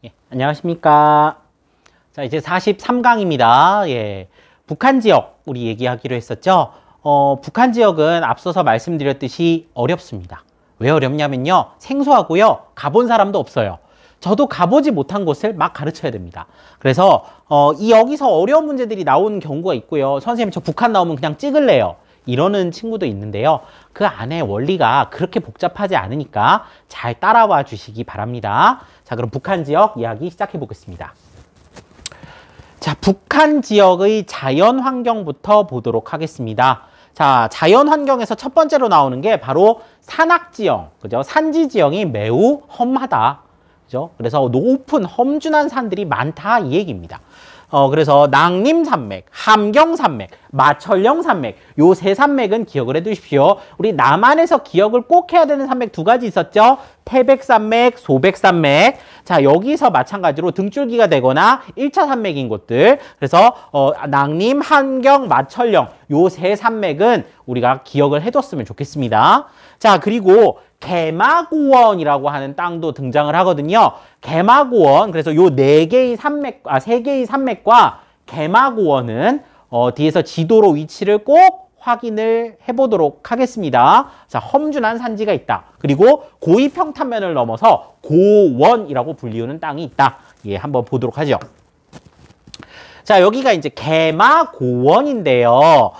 예, 안녕하십니까. 자, 이제 43강입니다. 예, 북한 지역 우리 얘기하기로 했었죠. 북한 지역은 앞서서 말씀드렸듯이 어렵습니다. 왜 어렵냐면요. 생소하고요. 가본 사람도 없어요. 저도 가보지 못한 곳을 막 가르쳐야 됩니다. 그래서 여기서 어려운 문제들이 나오는 경우가 있고요. 선생님 저 북한 나오면 그냥 찍을래요. 이러는 친구도 있는데요. 그 안에 원리가 그렇게 복잡하지 않으니까 잘 따라와 주시기 바랍니다. 자, 그럼 북한 지역 이야기 시작해 보겠습니다. 자, 북한 지역의 자연 환경부터 보도록 하겠습니다. 자, 자연 환경에서 첫 번째로 나오는 게 바로 산악 지형, 그죠? 산지 지형이 매우 험하다. 그죠? 그래서 높은 험준한 산들이 많다 이 얘기입니다. 그래서 낭림산맥, 함경산맥, 마철령산맥 요 세 산맥은 기억을 해 두십시오. 우리 남한에서 기억을 꼭 해야 되는 산맥 두 가지 있었죠. 태백산맥, 소백산맥. 자, 여기서 마찬가지로 등줄기가 되거나 1차 산맥인 곳들. 그래서 낭림, 함경, 마철령 요 세 산맥은 우리가 기억을 해뒀으면 좋겠습니다. 자, 그리고 개마고원이라고 하는 땅도 등장을 하거든요. 개마고원, 그래서 요 세 개의 산맥과 개마고원은 뒤에서 지도로 위치를 꼭 확인을 해보도록 하겠습니다. 자, 험준한 산지가 있다. 그리고 고위평탄면을 넘어서 고원이라고 불리우는 땅이 있다. 예, 한번 보도록 하죠. 자, 여기가 이제 개마고원인데요.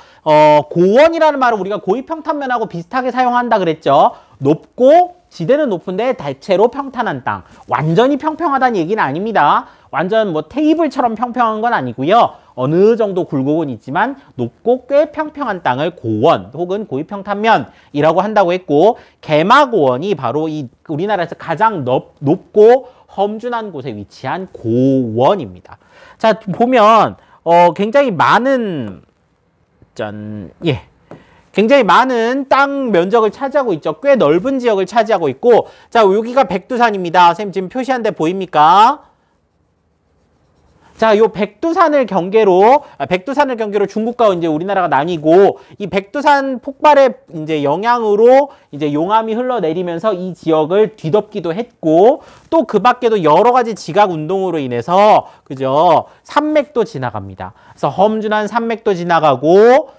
고원이라는 말은 우리가 고위평탄면하고 비슷하게 사용한다 그랬죠. 높고 지대는 높은데 대체로 평탄한 땅. 완전히 평평하다는 얘기는 아닙니다. 완전 뭐 테이블처럼 평평한 건 아니고요. 어느 정도 굴곡은 있지만 높고 꽤 평평한 땅을 고원 혹은 고위평탄면이라고 한다고 했고, 개마고원이 바로 이 우리나라에서 가장 높고 험준한 곳에 위치한 고원입니다. 자, 보면 굉장히 많은 굉장히 많은 땅 면적을 차지하고 있죠. 꽤 넓은 지역을 차지하고 있고, 자, 여기가 백두산입니다. 선생님 지금 표시한 데 보입니까? 자, 요 백두산을 경계로 중국과 이제 우리나라가 나뉘고, 이 백두산 폭발의 이제 영향으로 이제 용암이 흘러내리면서 이 지역을 뒤덮기도 했고, 또 그 밖에도 여러 가지 지각 운동으로 인해서, 그죠? 산맥도 지나갑니다. 그래서 험준한 산맥도 지나가고,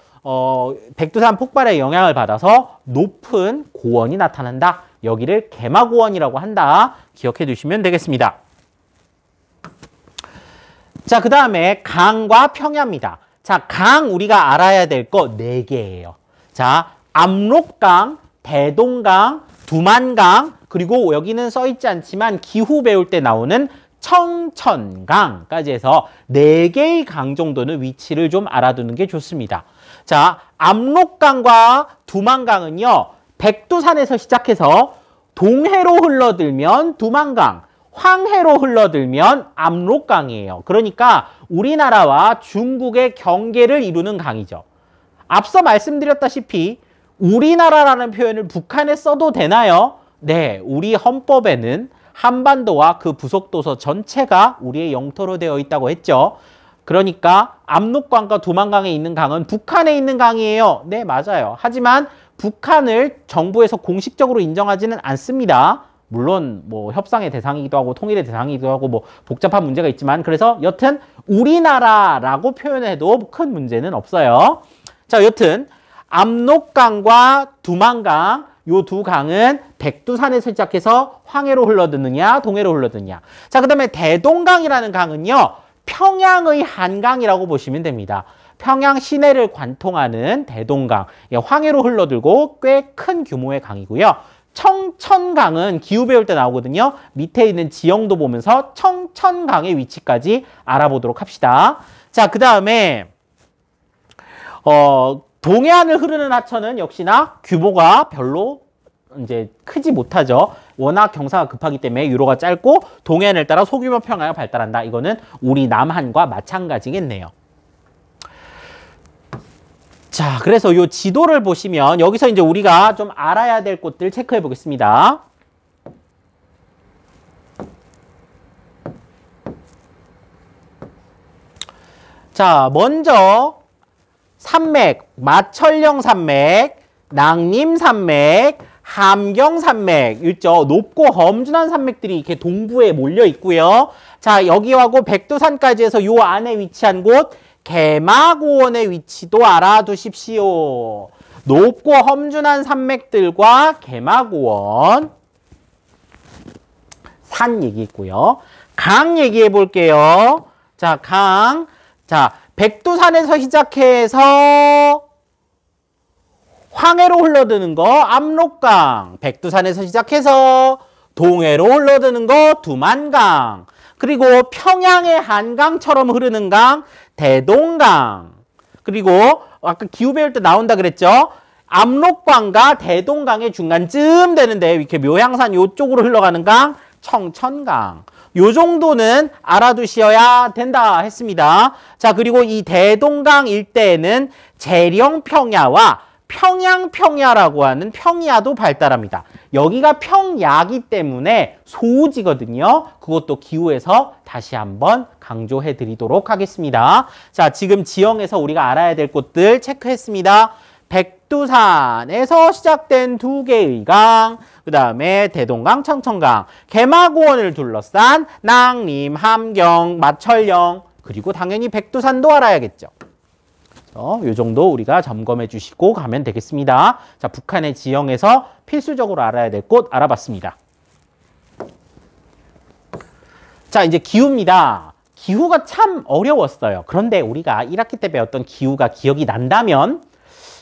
백두산 폭발의 영향을 받아서 높은 고원이 나타난다. 여기를 개마고원이라고 한다. 기억해 두시면 되겠습니다. 자, 그 다음에 강과 평야입니다. 자, 강 우리가 알아야 될 거 4개예요. 자, 압록강, 대동강, 두만강, 그리고 여기는 써있지 않지만 기후 배울 때 나오는 청천강까지 해서 4개의 강 정도는 위치를 좀 알아두는 게 좋습니다. 자, 압록강과 두만강은요, 백두산에서 시작해서 동해로 흘러들면 두만강, 황해로 흘러들면 압록강이에요. 그러니까 우리나라와 중국의 경계를 이루는 강이죠. 앞서 말씀드렸다시피 우리나라라는 표현을 북한에 써도 되나요? 네, 우리 헌법에는 한반도와 그 부속도서 전체가 우리의 영토로 되어 있다고 했죠. 그러니까 압록강과 두만강에 있는 강은 북한에 있는 강이에요. 네, 맞아요. 하지만 북한을 정부에서 공식적으로 인정하지는 않습니다. 물론 뭐 협상의 대상이기도 하고 통일의 대상이기도 하고 뭐 복잡한 문제가 있지만, 그래서 여튼 우리나라라고 표현해도 큰 문제는 없어요. 자, 여튼 압록강과 두만강 요 두 강은 백두산에서 시작해서 황해로 흘러드느냐 동해로 흘러드느냐. 자, 그 다음에 대동강이라는 강은요, 평양의 한강이라고 보시면 됩니다. 평양 시내를 관통하는 대동강, 황해로 흘러들고 꽤 큰 규모의 강이고요. 청천강은 기후 배울 때 나오거든요. 밑에 있는 지형도 보면서 청천강의 위치까지 알아보도록 합시다. 자, 그 다음에 동해안을 흐르는 하천은 역시나 규모가 별로 이제 크지 못하죠. 워낙 경사가 급하기 때문에 유로가 짧고 동해안을 따라 소규모 평야가 발달한다. 이거는 우리 남한과 마찬가지겠네요. 자, 그래서 요 지도를 보시면 여기서 이제 우리가 좀 알아야 될 곳들 체크해 보겠습니다. 자, 먼저 산맥, 마철령 산맥, 낭림 산맥, 함경산맥 있죠. 높고 험준한 산맥들이 이렇게 동부에 몰려 있고요. 자, 여기하고 백두산까지 해서 요 안에 위치한 곳 개마고원의 위치도 알아두십시오. 높고 험준한 산맥들과 개마고원 산 얘기했고요. 강 얘기해 볼게요. 자, 강. 자, 백두산에서 시작해서 황해로 흘러드는 거 압록강. 백두산에서 시작해서 동해로 흘러드는 거 두만강. 그리고 평양의 한강처럼 흐르는 강 대동강. 그리고 아까 기후 배울 때 나온다 그랬죠? 압록강과 대동강의 중간쯤 되는데 이렇게 묘향산 요쪽으로 흘러가는 강 청천강. 요 정도는 알아두셔야 된다 했습니다. 자, 그리고 이 대동강 일대에는 재령평야와 평양평야라고 하는 평야도 발달합니다. 여기가 평야기 때문에 소우지거든요. 그것도 기후에서 다시 한번 강조해 드리도록 하겠습니다. 자, 지금 지형에서 우리가 알아야 될 곳들 체크했습니다. 백두산에서 시작된 두 개의 강, 그 다음에 대동강, 청천강, 개마고원을 둘러싼 낭림, 함경, 마천령, 그리고 당연히 백두산도 알아야겠죠. 이 정도 우리가 점검해 주시고 가면 되겠습니다. 자, 북한의 지형에서 필수적으로 알아야 될 곳 알아봤습니다. 자, 이제 기후입니다. 기후가 참 어려웠어요. 그런데 우리가 1학기 때 배웠던 기후가 기억이 난다면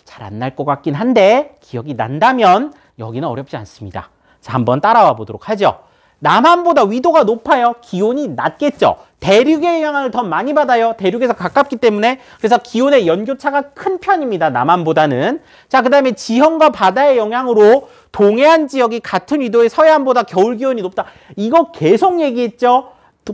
잘 안 날 것 같긴 한데 기억이 난다면 여기는 어렵지 않습니다. 자, 한번 따라와 보도록 하죠. 남한보다 위도가 높아요. 기온이 낮겠죠. 대륙의 영향을 더 많이 받아요. 대륙에서 가깝기 때문에. 그래서 기온의 연교차가 큰 편입니다. 남한보다는. 자, 그 다음에 지형과 바다의 영향으로 동해안 지역이 같은 위도의 서해안보다 겨울 기온이 높다. 이거 계속 얘기했죠.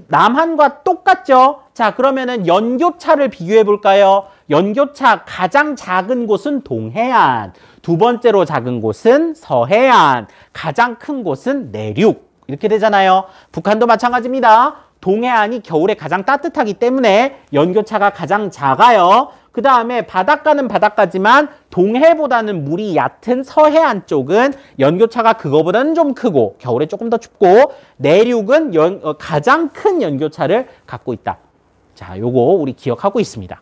남한과 똑같죠. 자, 그러면은 연교차를 비교해 볼까요? 연교차 가장 작은 곳은 동해안, 두 번째로 작은 곳은 서해안, 가장 큰 곳은 내륙. 이렇게 되잖아요. 북한도 마찬가지입니다. 동해안이 겨울에 가장 따뜻하기 때문에 연교차가 가장 작아요. 그 다음에 바닷가는 바닷가지만 동해보다는 물이 얕은 서해안 쪽은 연교차가 그거보다는 좀 크고 겨울에 조금 더 춥고 내륙은 가장 큰 연교차를 갖고 있다. 자, 요거 우리 기억하고 있습니다.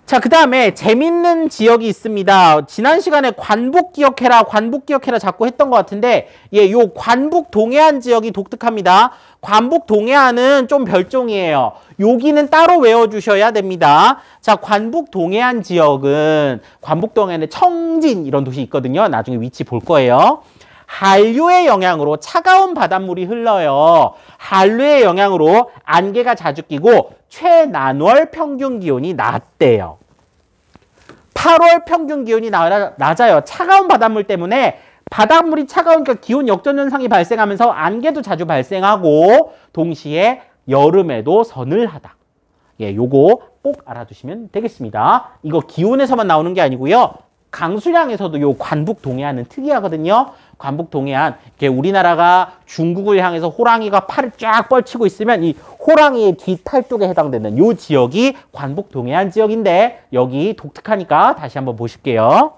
자, 그 다음에 재밌는 지역이 있습니다. 지난 시간에 관북 기억해라 자꾸 했던 것 같은데, 예, 요 관북 동해안 지역이 독특합니다. 관북 동해안은 좀 별종이에요. 여기는 따로 외워주셔야 됩니다. 자, 관북 동해안 지역은, 관북 동해안에 청진 이런 도시 있거든요. 나중에 위치 볼 거예요. 한류의 영향으로 차가운 바닷물이 흘러요. 한류의 영향으로 안개가 자주 끼고 최난월 평균 기온이 낮대요. 8월 평균 기온이 낮아요. 차가운 바닷물 때문에 바닷물이 차가우니까 기온 역전 현상이 발생하면서 안개도 자주 발생하고 동시에 여름에도 서늘하다. 예, 요거 꼭 알아두시면 되겠습니다. 이거 기온에서만 나오는 게 아니고요. 강수량에서도 요 관북 동해안은 특이하거든요. 관북 동해안, 이렇게 우리나라가 중국을 향해서 호랑이가 팔을 쫙 뻗치고 있으면 이 호랑이의 뒤탈 쪽에 해당되는 요 지역이 관북 동해안 지역인데 여기 독특하니까 다시 한번 보실게요.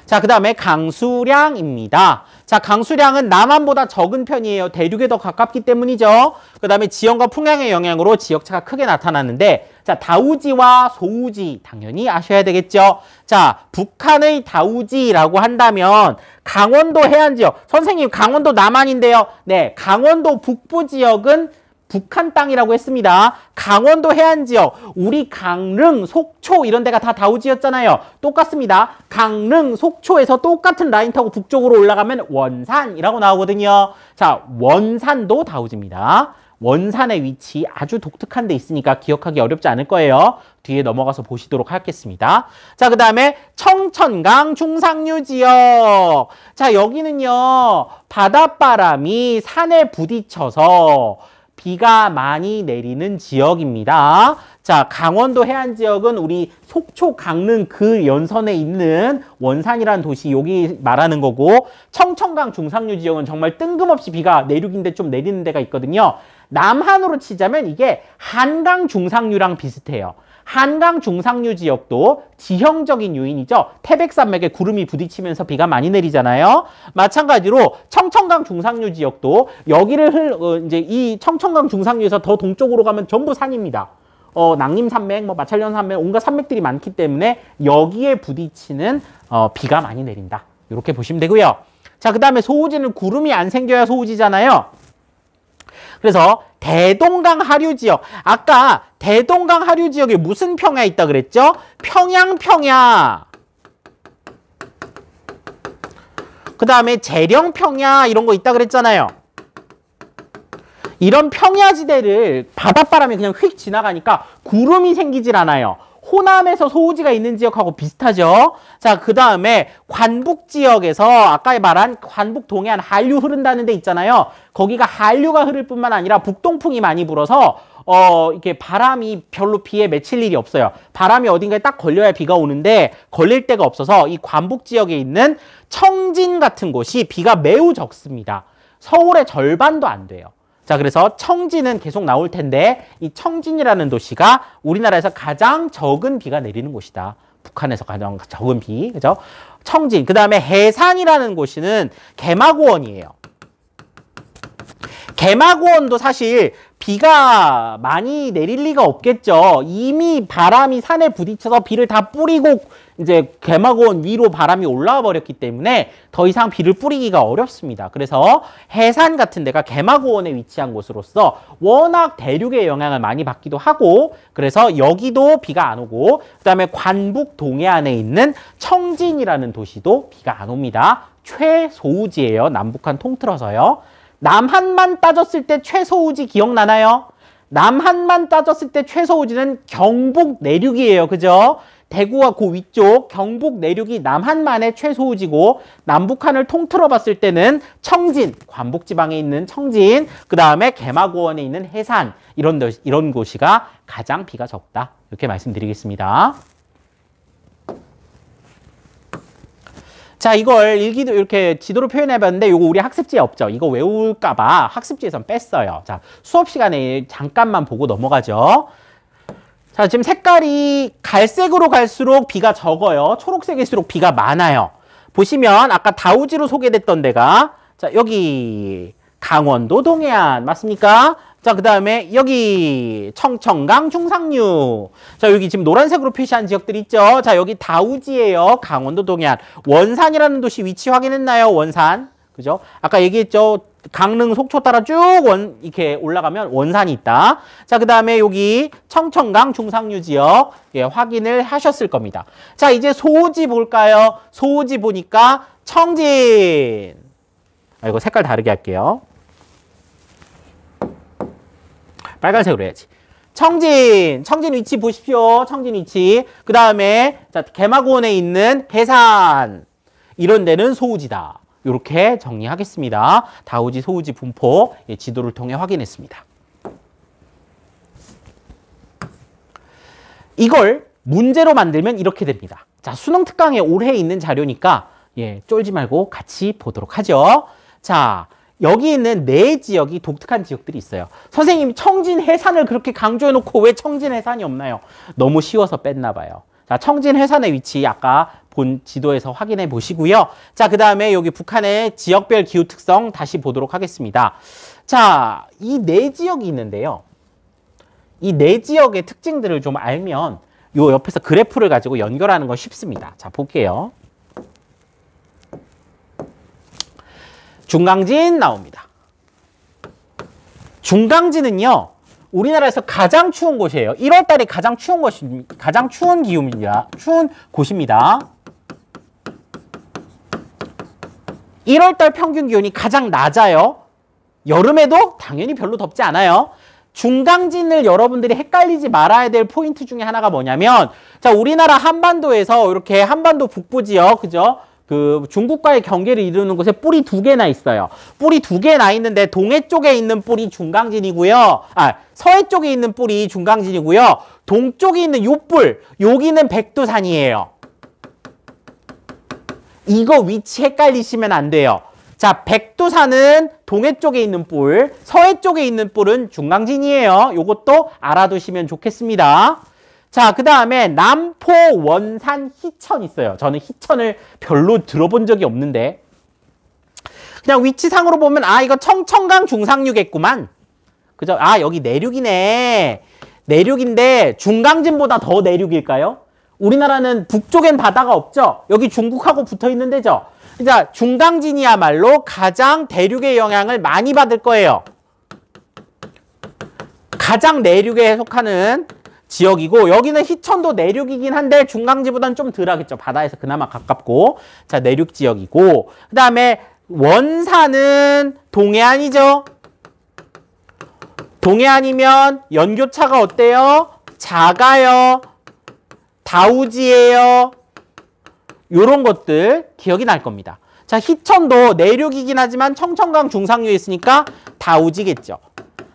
자, 그 다음에 강수량입니다. 자, 강수량은 남한보다 적은 편이에요. 대륙에 더 가깝기 때문이죠. 그 다음에 지형과 풍향의 영향으로 지역차가 크게 나타나는데, 자, 다우지와 소우지 당연히 아셔야 되겠죠. 자, 북한의 다우지라고 한다면 강원도 해안 지역. 선생님, 강원도 남한인데요. 네, 강원도 북부 지역은 북한 땅이라고 했습니다. 강원도 해안 지역, 우리 강릉, 속초 이런 데가 다 다우지였잖아요. 똑같습니다. 강릉, 속초에서 똑같은 라인 타고 북쪽으로 올라가면 원산이라고 나오거든요. 자, 원산도 다우지입니다. 원산의 위치 아주 독특한 데 있으니까 기억하기 어렵지 않을 거예요. 뒤에 넘어가서 보시도록 하겠습니다. 자, 그 다음에 청천강 중상류 지역. 자, 여기는요, 바닷바람이 산에 부딪혀서 비가 많이 내리는 지역입니다. 자, 강원도 해안 지역은 우리 속초, 강릉 그 연선에 있는 원산이라는 도시 여기 말하는 거고, 청천강 중상류 지역은 정말 뜬금없이 비가 내륙인데 좀 내리는 데가 있거든요. 남한으로 치자면 이게 한강 중상류랑 비슷해요. 한강 중상류 지역도 지형적인 요인이죠. 태백산맥에 구름이 부딪히면서 비가 많이 내리잖아요. 마찬가지로 청천강 중상류 지역도 여기를 이제 이 청천강 중상류에서 더 동쪽으로 가면 전부 산입니다. 낭림산맥, 뭐 마찰련산맥, 온갖 산맥들이 많기 때문에 여기에 부딪히는 비가 많이 내린다. 이렇게 보시면 되고요. 자, 그 다음에 소우지는 구름이 안 생겨야 소우지잖아요. 그래서 대동강 하류 지역, 아까 대동강 하류 지역에 무슨 평야 있다 그랬죠? 평양평야. 그 다음에 재령평야 이런 거 있다 그랬잖아요. 이런 평야지대를 바닷바람이 그냥 휙 지나가니까 구름이 생기질 않아요. 호남에서 소우지가 있는 지역하고 비슷하죠. 자, 그 다음에 관북 지역에서 아까 말한 관북 동해안 한류 흐른다는 데 있잖아요. 거기가 한류가 흐를 뿐만 아니라 북동풍이 많이 불어서 이렇게 바람이 별로 비에 맺힐 일이 없어요. 바람이 어딘가에 딱 걸려야 비가 오는데 걸릴 데가 없어서 이 관북 지역에 있는 청진 같은 곳이 비가 매우 적습니다. 서울의 절반도 안 돼요. 자, 그래서 청진은 계속 나올 텐데 이 청진이라는 도시가 우리나라에서 가장 적은 비가 내리는 곳이다. 북한에서 가장 적은 비, 그죠? 청진. 그 다음에 해산이라는 곳은 개마고원이에요. 개마고원도 사실 비가 많이 내릴 리가 없겠죠. 이미 바람이 산에 부딪혀서 비를 다 뿌리고 이제 개마고원 위로 바람이 올라와 버렸기 때문에 더 이상 비를 뿌리기가 어렵습니다. 그래서 해산 같은 데가 개마고원에 위치한 곳으로서 워낙 대륙의 영향을 많이 받기도 하고 그래서 여기도 비가 안 오고 그다음에 관북 동해안에 있는 청진이라는 도시도 비가 안 옵니다. 최소우지예요. 남북한 통틀어서요. 남한만 따졌을 때 최소우지 기억나나요? 남한만 따졌을 때 최소우지는 경북 내륙이에요. 그죠? 대구와 그 위쪽 경북 내륙이 남한만의 최소우지고 남북한을 통틀어 봤을 때는 청진, 관북지방에 있는 청진, 그 다음에 개마고원에 있는 해산 이런 곳이가 가장 비가 적다. 이렇게 말씀드리겠습니다. 자, 이걸 일기도 이렇게 지도로 표현해봤는데 이거 우리 학습지에 없죠. 이거 외울까봐 학습지에선 뺐어요. 자, 수업 시간에 잠깐만 보고 넘어가죠. 자, 지금 색깔이 갈색으로 갈수록 비가 적어요. 초록색일수록 비가 많아요. 보시면 아까 다우지로 소개됐던 데가 자, 여기 강원도 동해안 맞습니까? 자, 그 다음에 여기 청천강 중상류. 자, 여기 지금 노란색으로 표시한 지역들 있죠? 자, 여기 다우지예요. 강원도 동해안. 원산이라는 도시 위치 확인했나요? 원산. 그죠? 아까 얘기했죠? 강릉 속초 따라 쭉 이렇게 올라가면 원산이 있다. 자, 그 다음에 여기 청천강 중상류 지역 예, 확인을 하셨을 겁니다. 자, 이제 소우지 볼까요? 소우지 보니까 청진. 이거 색깔 다르게 할게요. 빨간색으로 해야지. 청진 위치 보십시오. 청진 위치. 그 다음에 자, 개마고원에 있는 해산. 이런 데는 소우지다. 이렇게 정리하겠습니다. 다우지, 소우지 분포 예, 지도를 통해 확인했습니다. 이걸 문제로 만들면 이렇게 됩니다. 자, 수능 특강에 올해 있는 자료니까 예, 쫄지 말고 같이 보도록 하죠. 자, 여기 있는 네 지역이 독특한 지역들이 있어요. 선생님이 청진 해산을 그렇게 강조해놓고 왜 청진 해산이 없나요? 너무 쉬워서 뺐나 봐요. 자, 청진 해산의 위치 아까 본 지도에서 확인해 보시고요. 자, 그 다음에 여기 북한의 지역별 기후 특성 다시 보도록 하겠습니다. 자, 이 네 지역이 있는데요. 이 네 지역의 특징들을 좀 알면 요 옆에서 그래프를 가지고 연결하는 건 쉽습니다. 자, 볼게요. 중강진 나옵니다. 중강진은요, 우리나라에서 가장 추운 곳이에요. 1월 달에 가장 추운 기후입니다. 추운 곳입니다. 1월 달 평균 기온이 가장 낮아요. 여름에도 당연히 별로 덥지 않아요. 중강진을 여러분들이 헷갈리지 말아야 될 포인트 중에 하나가 뭐냐면, 자, 우리나라 한반도에서 이렇게 한반도 북부 지역, 그죠? 그 중국과의 경계를 이루는 곳에 뿔이 두 개나 있어요. 뿔이 두 개 나 있는데 동해 쪽에 있는 뿔이 중강진이고요. 서해 쪽에 있는 뿔이 중강진이고요. 동쪽에 있는 요 뿔, 여기는 백두산이에요. 이거 위치 헷갈리시면 안 돼요. 자, 백두산은 동해 쪽에 있는 뿔, 서해 쪽에 있는 뿔은 중강진이에요. 요것도 알아두시면 좋겠습니다. 자, 그 다음에 남포, 원산, 희천 있어요. 저는 희천을 별로 들어본 적이 없는데 그냥 위치상으로 보면 아 이거 청천강 중상류겠구만. 그죠? 아 여기 내륙이네. 내륙인데 중강진보다 더 내륙일까요? 우리나라는 북쪽엔 바다가 없죠? 여기 중국하고 붙어있는 데죠? 자, 중강진이야말로 가장 대륙의 영향을 많이 받을 거예요. 가장 내륙에 속하는 지역이고 여기는 희천도 내륙이긴 한데 중강지보다는 좀 덜 하겠죠. 바다에서 그나마 가깝고. 자, 내륙 지역이고 그 다음에 원산은 동해안이죠. 동해안이면 연교차가 어때요? 작아요. 다우지예요. 요런 것들 기억이 날 겁니다. 자, 희천도 내륙이긴 하지만 청천강 중상류에 있으니까 다우지겠죠.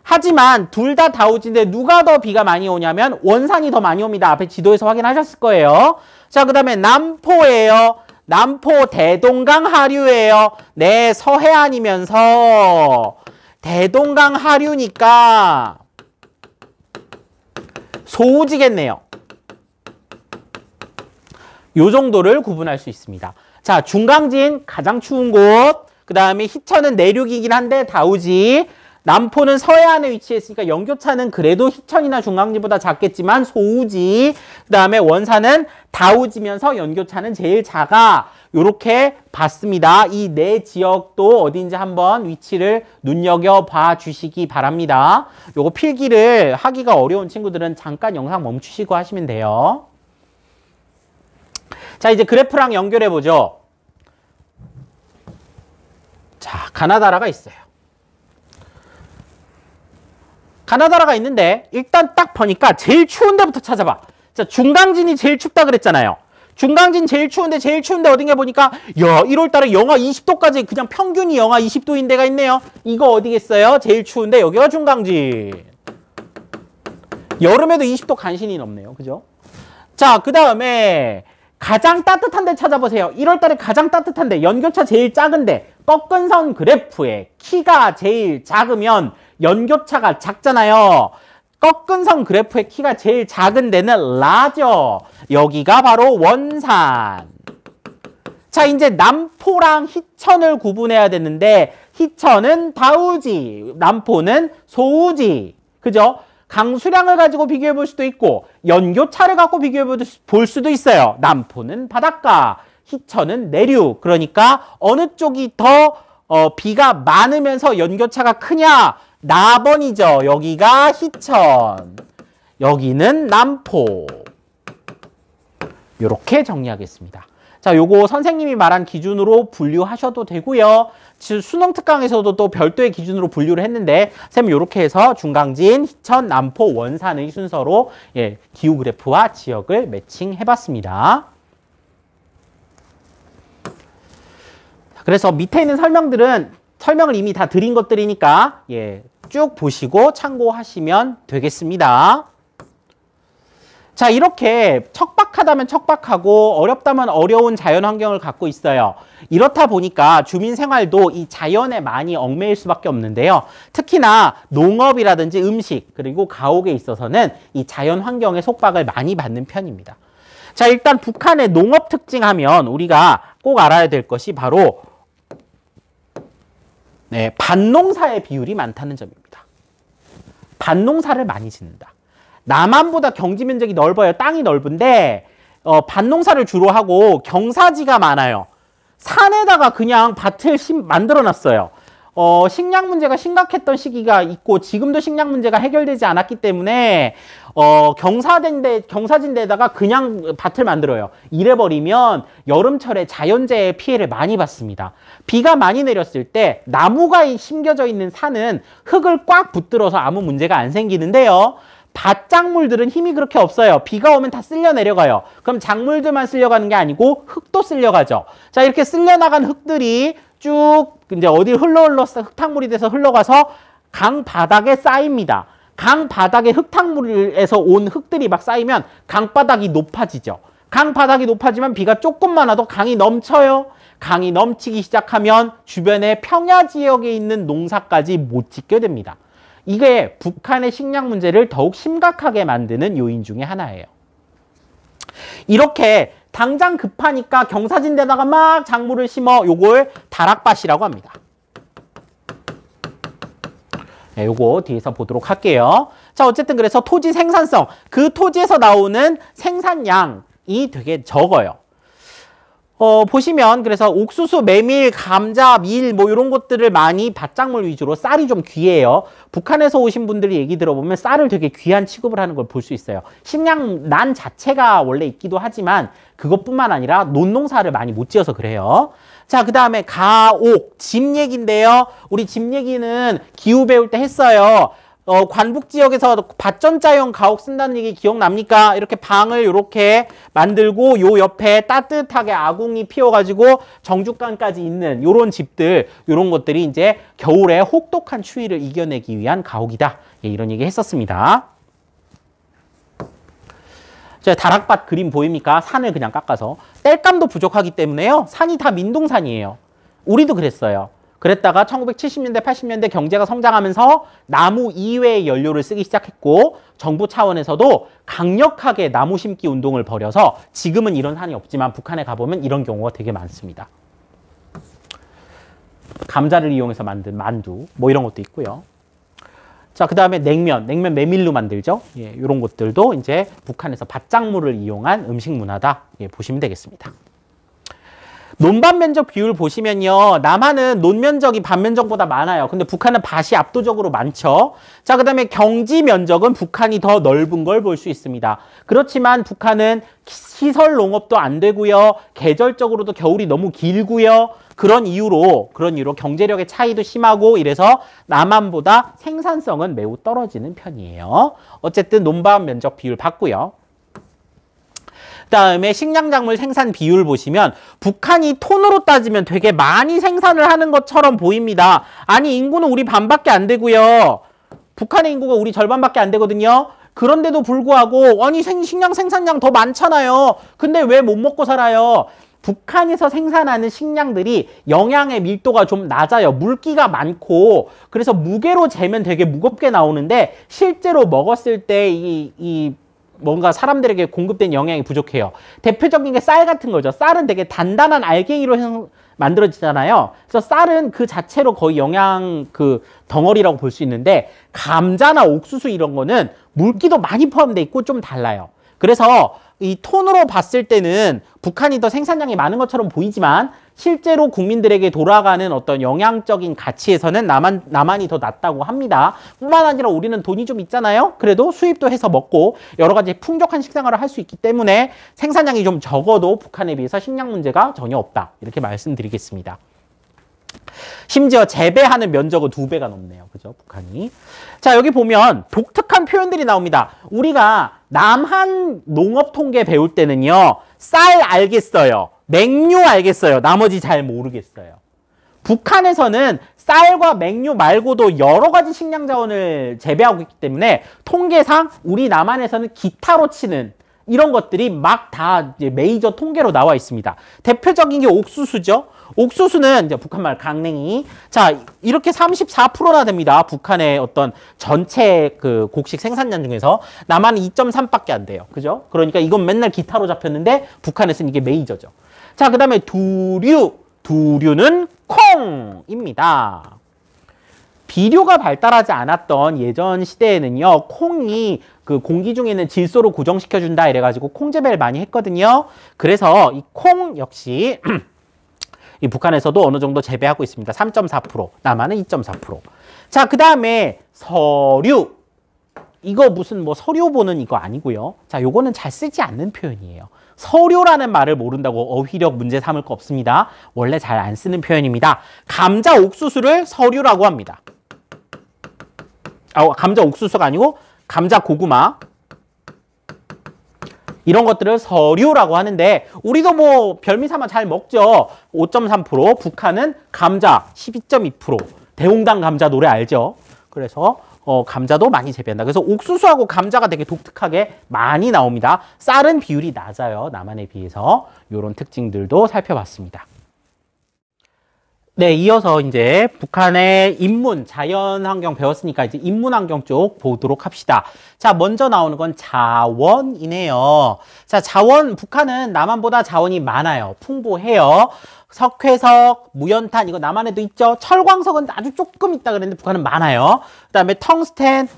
하지만 둘 다 다우지인데 누가 더 비가 많이 오냐면 원산이 더 많이 옵니다. 앞에 지도에서 확인하셨을 거예요. 자, 그 다음에 남포예요. 남포 대동강 하류예요. 네, 서해안이면서 대동강 하류니까 소우지겠네요. 요 정도를 구분할 수 있습니다. 자, 중강진 가장 추운 곳, 그 다음에 희천은 내륙이긴 한데 다우지, 남포는 서해안에 위치했으니까 연교차는 그래도 희천이나 중강진보다 작겠지만 소우지, 그 다음에 원산은 다우지면서 연교차는 제일 작아. 요렇게 봤습니다. 이 네 지역도 어딘지 한번 위치를 눈여겨봐 주시기 바랍니다. 요거 필기를 하기가 어려운 친구들은 잠깐 영상 멈추시고 하시면 돼요. 자, 이제 그래프랑 연결해 보죠. 자, 가나다라가 있어요. 가나다라가 있는데 일단 딱 보니까 제일 추운 데부터 찾아봐. 자, 중강진이 제일 춥다 그랬잖아요. 중강진 제일 추운데 어딘가 보니까 야, 1월 달에 영하 20도까지 그냥 평균이 영하 20도인 데가 있네요. 이거 어디겠어요? 제일 추운데 여기가 중강진. 여름에도 20도 간신히 넘네요. 그죠? 자, 그 다음에 가장 따뜻한 데 찾아보세요. 1월 달에 가장 따뜻한 데, 연교차 제일 작은데 꺾은 선 그래프에 키가 제일 작으면 연교차가 작잖아요. 꺾은 선 그래프의 키가 제일 작은 데는 라죠. 여기가 바로 원산. 자, 이제 남포랑 희천을 구분해야 되는데 희천은 다우지, 남포는 소우지. 그죠? 강수량을 가지고 비교해 볼 수도 있고 연교차를 갖고 비교해 볼 수도 있어요. 남포는 바닷가, 희천은 내륙. 그러니까 어느 쪽이 더 비가 많으면서 연교차가 크냐? 나번이죠. 여기가 희천, 여기는 남포. 이렇게 정리하겠습니다. 자, 요거 선생님이 말한 기준으로 분류하셔도 되고요. 수능 특강에서도 또 별도의 기준으로 분류를 했는데 쌤이 이렇게 해서 중강진, 희천, 남포, 원산의 순서로 기후 그래프와 지역을 매칭해봤습니다. 그래서 밑에 있는 설명을 이미 다 드린 것들이니까 쭉 보시고 참고하시면 되겠습니다. 자, 이렇게 척박하다면 척박하고 어렵다면 어려운 자연환경을 갖고 있어요. 이렇다 보니까 주민 생활도 이 자연에 많이 얽매일 수밖에 없는데요. 특히나 농업이라든지 음식 그리고 가옥에 있어서는 이 자연환경의 속박을 많이 받는 편입니다. 자, 일단 북한의 농업 특징하면 우리가 꼭 알아야 될 것이 바로 밭농사의 비율이 많다는 점입니다. 밭농사를 많이 짓는다. 남한보다 경지 면적이 넓어요. 땅이 넓은데 밭농사를 주로 하고 경사지가 많아요. 산에다가 그냥 밭을 만들어 놨어요. 식량 문제가 심각했던 시기가 있고 지금도 식량 문제가 해결되지 않았기 때문에 경사진 데다가 그냥 밭을 만들어요. 이래버리면 여름철에 자연재해 피해를 많이 받습니다. 비가 많이 내렸을 때 나무가 심겨져 있는 산은 흙을 꽉 붙들어서 아무 문제가 안 생기는데요. 밭작물들은 힘이 그렇게 없어요. 비가 오면 다 쓸려 내려가요. 그럼 작물들만 쓸려가는 게 아니고 흙도 쓸려가죠. 자, 이렇게 쓸려나간 흙들이 쭉 이제 어디 흙탕물이 돼서 흘러가서 강 바닥에 쌓입니다. 강 바닥에 흙탕물에서 온 흙들이 막 쌓이면 강바닥이 높아지죠. 강바닥이 높아지면 비가 조금만 와도 강이 넘쳐요. 강이 넘치기 시작하면 주변의 평야 지역에 있는 농사까지 못 짓게 됩니다. 이게 북한의 식량 문제를 더욱 심각하게 만드는 요인 중에 하나예요. 이렇게 당장 급하니까 경사진데다가 막 작물을 심어 요걸 다락밭이라고 합니다. 네, 요거 뒤에서 보도록 할게요. 자, 어쨌든 그래서 토지 생산성, 그 토지에서 나오는 생산량이 되게 적어요. 보시면 그래서 옥수수, 메밀, 감자, 밀 뭐 이런 것들을 많이 밭작물 위주로 쌀이 좀 귀해요. 북한에서 오신 분들이 얘기 들어보면 쌀을 되게 귀한 취급을 하는 걸 볼 수 있어요. 식량난 자체가 원래 있기도 하지만 그것뿐만 아니라 논농사를 많이 못 지어서 그래요. 자, 그 다음에 가옥, 집 얘기인데요. 우리 집 얘기는 기후 배울 때 했어요. 관북 지역에서 밭전자형 가옥 쓴다는 얘기 기억납니까? 이렇게 방을 이렇게 만들고 요 옆에 따뜻하게 아궁이 피워가지고 정죽간까지 있는 요런 집들, 요런 것들이 이제 겨울에 혹독한 추위를 이겨내기 위한 가옥이다. 예, 이런 얘기 했었습니다. 저 다락밭 그림 보입니까? 산을 그냥 깎아서. 땔감도 부족하기 때문에요. 산이 다 민둥산이에요. 우리도 그랬어요. 그랬다가 1970년대, 80년대 경제가 성장하면서 나무 이외의 연료를 쓰기 시작했고 정부 차원에서도 강력하게 나무 심기 운동을 벌여서 지금은 이런 산이 없지만 북한에 가보면 이런 경우가 되게 많습니다. 감자를 이용해서 만든 만두 뭐 이런 것도 있고요. 자, 그 다음에 냉면 메밀로 만들죠. 예, 이런 것들도 이제 북한에서 밭작물을 이용한 음식 문화다. 예, 보시면 되겠습니다. 논밭 면적 비율 보시면요. 남한은 논 면적이 밭 면적보다 많아요. 근데 북한은 밭이 압도적으로 많죠. 자, 그 다음에 경지 면적은 북한이 더 넓은 걸 볼 수 있습니다. 그렇지만 북한은 시설 농업도 안 되고요. 계절적으로도 겨울이 너무 길고요. 그런 이유로 경제력의 차이도 심하고 이래서 남한보다 생산성은 매우 떨어지는 편이에요. 어쨌든 논밭 면적 비율 봤고요. 그다음에 식량작물 생산 비율 보시면 북한이 톤으로 따지면 되게 많이 생산을 하는 것처럼 보입니다. 아니, 인구는 우리 반밖에 안 되고요. 북한의 인구가 우리 절반밖에 안 되거든요. 그런데도 불구하고 아니 식량 생산량 더 많잖아요. 근데 왜 못 먹고 살아요? 북한에서 생산하는 식량들이 영양의 밀도가 좀 낮아요. 물기가 많고 그래서 무게로 재면 되게 무겁게 나오는데 실제로 먹었을 때 뭔가 사람들에게 공급된 영양이 부족해요. 대표적인 게 쌀 같은 거죠. 쌀은 되게 단단한 알갱이로 만들어지잖아요. 그래서 쌀은 그 자체로 거의 영양 덩어리라고 볼 수 있는데 감자나 옥수수 이런 거는 물기도 많이 포함되어 있고 좀 달라요. 그래서 이 톤으로 봤을 때는 북한이 더 생산량이 많은 것처럼 보이지만 실제로 국민들에게 돌아가는 어떤 영양적인 가치에서는 남한이 더 낫다고 합니다. 뿐만 아니라 우리는 돈이 좀 있잖아요. 그래도 수입도 해서 먹고 여러 가지 풍족한 식생활을 할 수 있기 때문에 생산량이 좀 적어도 북한에 비해서 식량 문제가 전혀 없다. 이렇게 말씀드리겠습니다. 심지어 재배하는 면적은 2배가 넘네요. 그죠? 북한이. 자, 여기 보면 독특한 표현들이 나옵니다. 우리가 남한 농업 통계 배울 때는요. 쌀 알겠어요. 맹류 알겠어요. 나머지 잘 모르겠어요. 북한에서는 쌀과 맹류 말고도 여러 가지 식량 자원을 재배하고 있기 때문에 통계상 우리 남한에서는 기타로 치는 이런 것들이 막 다 메이저 통계로 나와 있습니다. 대표적인 게 옥수수죠. 옥수수는 이제 북한말 강냉이. 자, 이렇게 34%나 됩니다. 북한의 어떤 전체 곡식 생산량 중에서 남한은 2.3밖에 안 돼요. 그죠? 그러니까 이건 맨날 기타로 잡혔는데 북한에서는 이게 메이저죠. 자, 그 다음에 두류는 콩입니다. 비료가 발달하지 않았던 예전 시대에는요, 콩이 공기 중에 있는 질소를 고정시켜준다 이래가지고 콩 재배를 많이 했거든요. 그래서 이 콩 역시 이 북한에서도 어느 정도 재배하고 있습니다. 3.4%, 남한은 2.4%. 자, 그 다음에 서류. 이거 무슨 서류 보는 이거 아니고요. 자, 요거는 잘 쓰지 않는 표현이에요. 서류라는 말을 모른다고 어휘력 문제 삼을 거 없습니다. 원래 잘 안 쓰는 표현입니다. 감자, 옥수수를 서류라고 합니다. 감자, 옥수수가 아니고 감자, 고구마. 이런 것들을 서류라고 하는데 우리도 별미삼아 잘 먹죠. 5.3%, 북한은 감자 12.2%. 대홍당 감자 노래 알죠? 그래서 감자도 많이 재배한다. 그래서 옥수수하고 감자가 되게 독특하게 많이 나옵니다. 쌀은 비율이 낮아요. 남한에 비해서. 이런 특징들도 살펴봤습니다. 네, 이어서 이제 북한의 인문, 자연환경 배웠으니까 이제 인문환경 쪽 보도록 합시다. 자, 먼저 나오는 건 자원이네요. 자, 자원, 북한은 남한보다 자원이 많아요. 풍부해요. 석회석, 무연탄, 이거 남한에도 있죠. 철광석은 아주 조금 있다 그랬는데 북한은 많아요. 그 다음에 텅스텐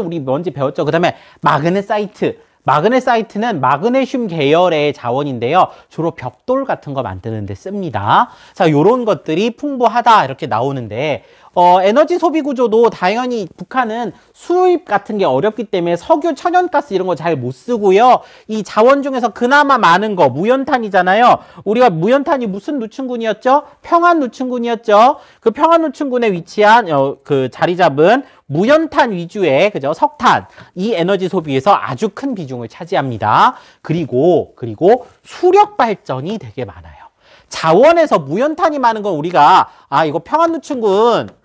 우리 뭔지 배웠죠. 그 다음에 마그네사이트. 마그네사이트는 마그네슘 계열의 자원인데요. 주로 벽돌 같은 거 만드는 데 씁니다. 자, 요런 것들이 풍부하다 이렇게 나오는데 에너지 소비 구조도 당연히 북한은 수입 같은 게 어렵기 때문에 석유, 천연가스 이런 거 잘 못 쓰고요. 이 자원 중에서 그나마 많은 거 무연탄이잖아요. 우리가 무연탄이 무슨 누층군이었죠? 평안누층군이었죠. 그 평안누층군에 위치한 그 자리 잡은 무연탄 위주의 그죠? 석탄 이 에너지 소비에서 아주 큰 비중을 차지합니다. 그리고 수력 발전이 되게 많아요. 자원에서 무연탄이 많은 건 우리가 이거 평안누층군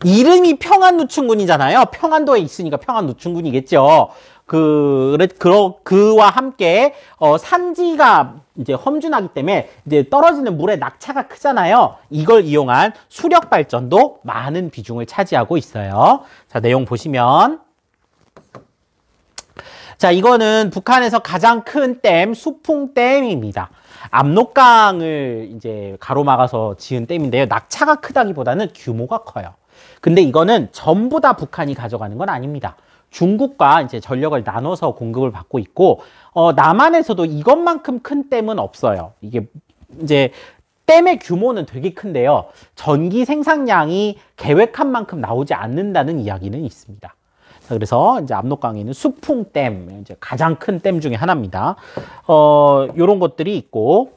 이름이 평안누층군이잖아요. 평안도에 있으니까 평안누층군이겠죠. 그와 함께 산지가 이제 험준하기 때문에 이제 떨어지는 물의 낙차가 크잖아요. 이걸 이용한 수력 발전도 많은 비중을 차지하고 있어요. 자, 내용 보시면 자, 이거는 북한에서 가장 큰 댐 수풍댐입니다. 압록강을 이제 가로막아서 지은 댐인데요. 낙차가 크다기보다는 규모가 커요. 근데 이거는 전부 다 북한이 가져가는 건 아닙니다. 중국과 이제 전력을 나눠서 공급을 받고 있고, 남한에서도 이것만큼 큰 댐은 없어요. 이게 이제 댐의 규모는 되게 큰데요. 전기 생산량이 계획한 만큼 나오지 않는다는 이야기는 있습니다. 자, 그래서 이제 압록강에 있는 수풍댐, 이제 가장 큰 댐 중에 하나입니다. 요런 것들이 있고.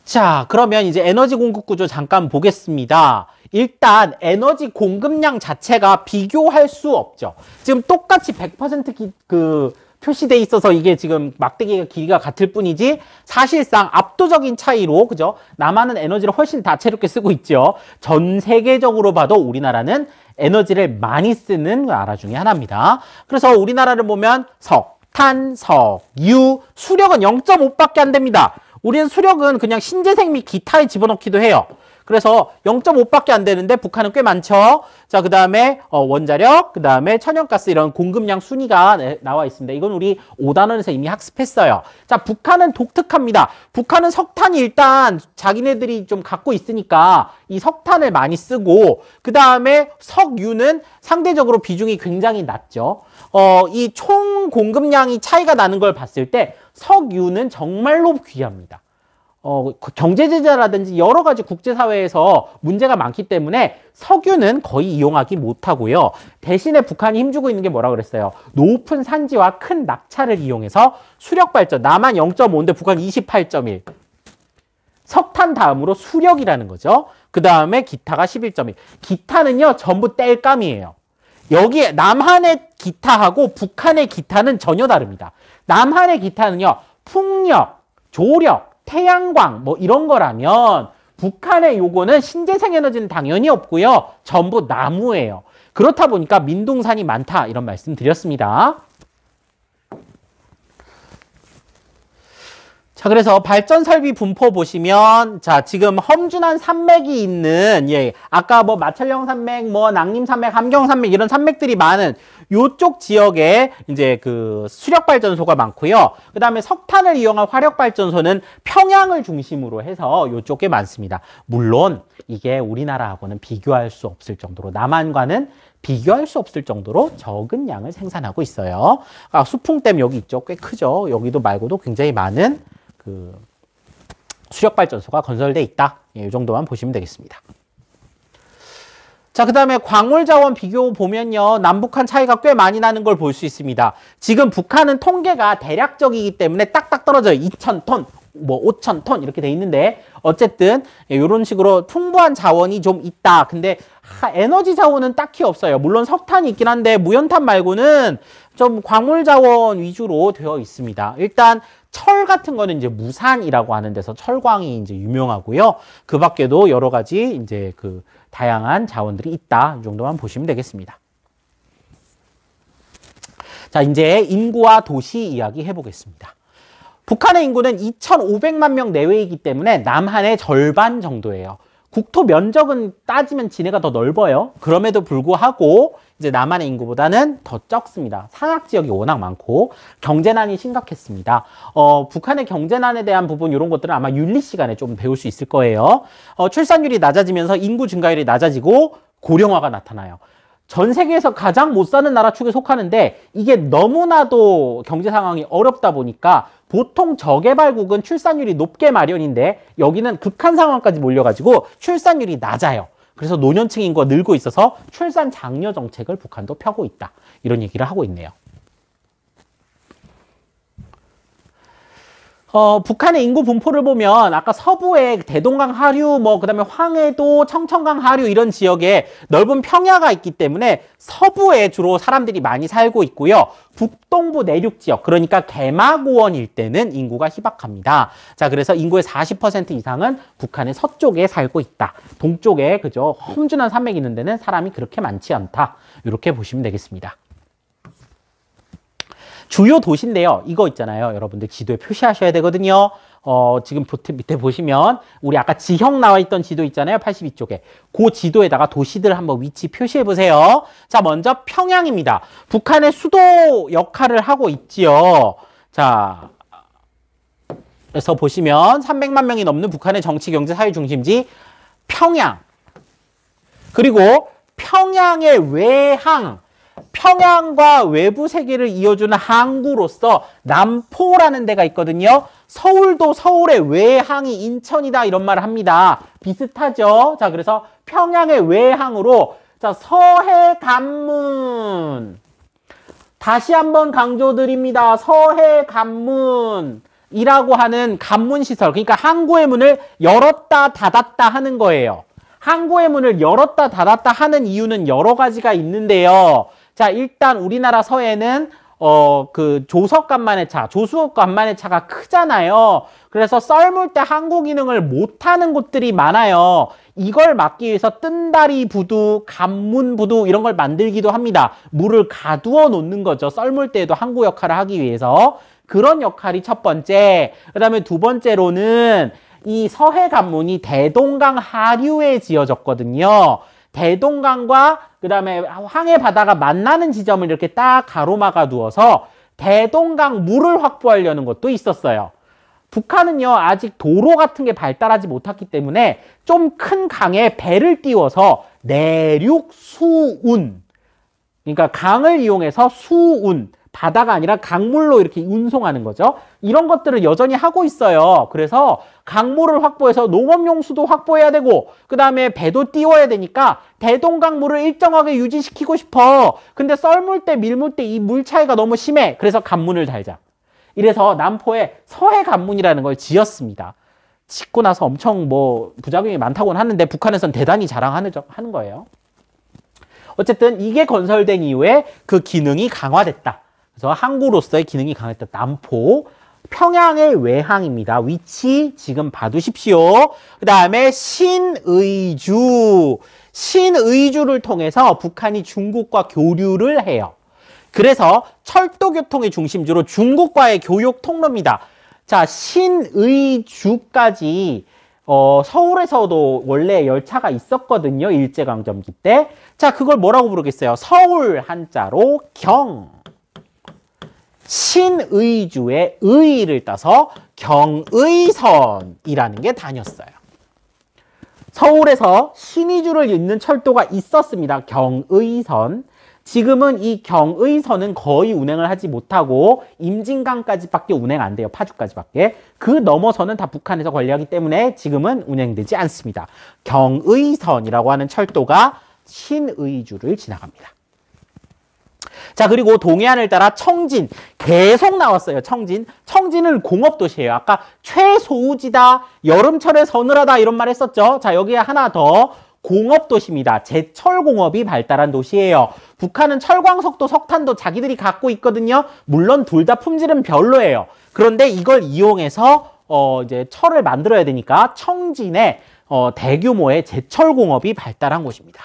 자, 그러면 이제 에너지 공급 구조 잠깐 보겠습니다. 일단 에너지 공급량 자체가 비교할 수 없죠. 지금 똑같이 100% 표시돼 있어서 이게 지금 막대기가 길이가 같을 뿐이지 사실상 압도적인 차이로 그죠? 남한은 에너지를 훨씬 다채롭게 쓰고 있죠. 전 세계적으로 봐도 우리나라는 에너지를 많이 쓰는 나라 중에 하나입니다. 그래서 우리나라를 보면 석탄, 석유, 수력은 0.5밖에 안 됩니다. 우리는 수력은 그냥 신재생 및 기타에 집어넣기도 해요. 그래서 0.5밖에 안 되는데 북한은 꽤 많죠. 자, 그 다음에 원자력, 그 다음에 천연가스 이런 공급량 순위가 나와 있습니다. 이건 우리 5단원에서 이미 학습했어요. 자, 북한은 독특합니다. 북한은 석탄이 일단 자기네들이 좀 갖고 있으니까 이 석탄을 많이 쓰고 그 다음에 석유는 상대적으로 비중이 굉장히 낮죠. 이 총 공급량이 차이가 나는 걸 봤을 때 석유는 정말로 귀합니다. 경제제재라든지 여러 가지 국제사회에서 문제가 많기 때문에 석유는 거의 이용하기 못하고요. 대신에 북한이 힘주고 있는 게 뭐라 그랬어요? 높은 산지와 큰 낙차를 이용해서 수력발전, 남한 0.5인데 북한 28.1. 석탄 다음으로 수력이라는 거죠. 그 다음에 기타가 11.1. 기타는요, 전부 땔감이에요. 여기에 남한의 기타하고 북한의 기타는 전혀 다릅니다. 남한의 기타는요, 풍력, 조력, 태양광 뭐 이런 거라면 북한의 요거는 신재생 에너지는 당연히 없고요. 전부 나무예요. 그렇다 보니까 민둥산이 많다 이런 말씀 드렸습니다. 자, 그래서 발전 설비 분포 보시면 자, 지금 험준한 산맥이 있는 아까 뭐 마철령 산맥, 뭐 낭림 산맥, 함경 산맥 이런 산맥들이 많은 요쪽 지역에 이제 그 수력 발전소가 많고요. 그다음에 석탄을 이용한 화력 발전소는 평양을 중심으로 해서 요쪽에 많습니다. 물론 이게 우리나라하고는 비교할 수 없을 정도로 남한과는 비교할 수 없을 정도로 적은 양을 생산하고 있어요. 수풍댐 여기 있죠. 꽤 크죠. 여기도 말고도 굉장히 많은 그 수력 발전소가 건설돼 있다. 이 정도만 보시면 되겠습니다. 자, 그 다음에 광물 자원 비교 보면요. 남북한 차이가 꽤 많이 나는 걸 볼 수 있습니다. 지금 북한은 통계가 대략적이기 때문에 딱딱 떨어져요. 2,000톤, 뭐 5,000톤 이렇게 돼 있는데 어쨌든 이런 식으로 풍부한 자원이 좀 있다. 근데 에너지 자원은 딱히 없어요. 물론 석탄이 있긴 한데 무연탄 말고는 좀 광물 자원 위주로 되어 있습니다. 일단 철 같은 거는 이제 무산이라고 하는 데서 철광이 이제 유명하고요. 그 밖에도 여러 가지 이제 그 다양한 자원들이 있다. 이 정도만 보시면 되겠습니다. 자, 이제 인구와 도시 이야기 해보겠습니다. 북한의 인구는 2,500만 명 내외이기 때문에 남한의 절반 정도예요. 국토 면적은 따지면 지네가 더 넓어요. 그럼에도 불구하고 이제 남한의 인구보다는 더 적습니다. 산악 지역이 워낙 많고 경제난이 심각했습니다. 북한의 경제난에 대한 부분 이런 것들은 아마 윤리 시간에 좀 배울 수 있을 거예요. 출산율이 낮아지면서 인구 증가율이 낮아지고 고령화가 나타나요. 전 세계에서 가장 못 사는 나라 축에 속하는데 이게 너무나도 경제 상황이 어렵다 보니까 보통 저개발국은 출산율이 높게 마련인데 여기는 극한 상황까지 몰려가지고 출산율이 낮아요. 그래서 노년층 인구가 늘고 있어서 출산 장려 정책을 북한도 펴고 있다. 이런 얘기를 하고 있네요. 북한의 인구 분포를 보면 아까 서부에 대동강 하류, 그다음에 황해도, 청천강 하류 이런 지역에 넓은 평야가 있기 때문에 서부에 주로 사람들이 많이 살고 있고요. 북동부 내륙 지역, 그러니까 개마고원 일대는 인구가 희박합니다. 자, 그래서 인구의 40% 이상은 북한의 서쪽에 살고 있다. 동쪽에 그죠? 험준한 산맥이 있는 데는 사람이 그렇게 많지 않다. 이렇게 보시면 되겠습니다. 주요 도시인데요. 이거 있잖아요. 여러분들 지도에 표시하셔야 되거든요. 지금 밑에 보시면 우리 아까 지형 나와 있던 지도 있잖아요. 82쪽에. 그 지도에다가 도시들 한번 위치 표시해 보세요. 자, 먼저 평양입니다. 북한의 수도 역할을 하고 있지요. 자, 그래서 보시면 300만 명이 넘는 북한의 정치, 경제, 사회 중심지 평양. 그리고 평양의 외항. 평양과 외부 세계를 이어주는 항구로서 남포라는 데가 있거든요. 서울도 서울의 외항이 인천이다 이런 말을 합니다. 비슷하죠? 자, 그래서 평양의 외항으로 자, 서해관문. 다시 한번 강조드립니다. 서해관문이라고 하는 관문시설. 그러니까 항구의 문을 열었다 닫았다 하는 거예요. 항구의 문을 열었다 닫았다 하는 이유는 여러 가지가 있는데요. 자, 일단 우리나라 서해는 그 조석간만의 차, 조수간만의 차가 크잖아요. 그래서 썰물 때 항구 기능을 못하는 곳들이 많아요. 이걸 막기 위해서 뜬다리 부두, 간문 부두 이런 걸 만들기도 합니다. 물을 가두어 놓는 거죠. 썰물 때에도 항구 역할을 하기 위해서. 그런 역할이 첫 번째. 그다음에 두 번째로는 이 서해관문이 대동강 하류에 지어졌거든요. 대동강과 그다음에 황해 바다가 만나는 지점을 이렇게 딱 가로막아 두어서 대동강 물을 확보하려는 것도 있었어요. 북한은요, 아직 도로 같은 게 발달하지 못했기 때문에 좀 큰 강에 배를 띄워서 내륙 수운, 그러니까 강을 이용해서 수운, 바다가 아니라 강물로 이렇게 운송하는 거죠. 이런 것들을 여전히 하고 있어요. 그래서 강물을 확보해서 농업용수도 확보해야 되고 그 다음에 배도 띄워야 되니까 대동강물을 일정하게 유지시키고 싶어. 근데 썰물대, 밀물대 이 물 차이가 너무 심해. 그래서 관문을 달자. 이래서 남포에 서해관문이라는 걸 지었습니다. 짓고 나서 엄청 부작용이 많다고는 하는데 북한에서는 대단히 자랑하는 거예요. 어쨌든 이게 건설된 이후에 그 기능이 강화됐다. 그래서 항구로서의 기능이 강했다. 남포, 평양의 외항입니다. 위치 지금 봐두십시오. 그 다음에 신의주. 신의주를 통해서 북한이 중국과 교류를 해요. 그래서 철도 교통의 중심지로 중국과의 교역 통로입니다. 자, 신의주까지 서울에서도 원래 열차가 있었거든요. 일제강점기 때. 자, 그걸 뭐라고 부르겠어요? 서울 한자로 경. 신의주의 의를 따서 경의선이라는 게 다녔어요. 서울에서 신의주를 잇는 철도가 있었습니다. 경의선. 지금은 이 경의선은 거의 운행을 하지 못하고 임진강까지밖에 운행 안 돼요. 파주까지밖에. 그 넘어서는 다 북한에서 관리하기 때문에 지금은 운행되지 않습니다. 경의선이라고 하는 철도가 신의주를 지나갑니다. 자, 그리고 동해안을 따라 청진. 계속 나왔어요. 청진. 청진은 공업도시예요. 아까 최소우지다, 여름철에 서늘하다 이런 말 했었죠. 자, 여기에 하나 더. 공업도시입니다. 제철공업이 발달한 도시예요. 북한은 철광석도 석탄도 자기들이 갖고 있거든요. 물론 둘 다 품질은 별로예요. 그런데 이걸 이용해서 이제 철을 만들어야 되니까 청진에 대규모의 제철공업이 발달한 곳입니다.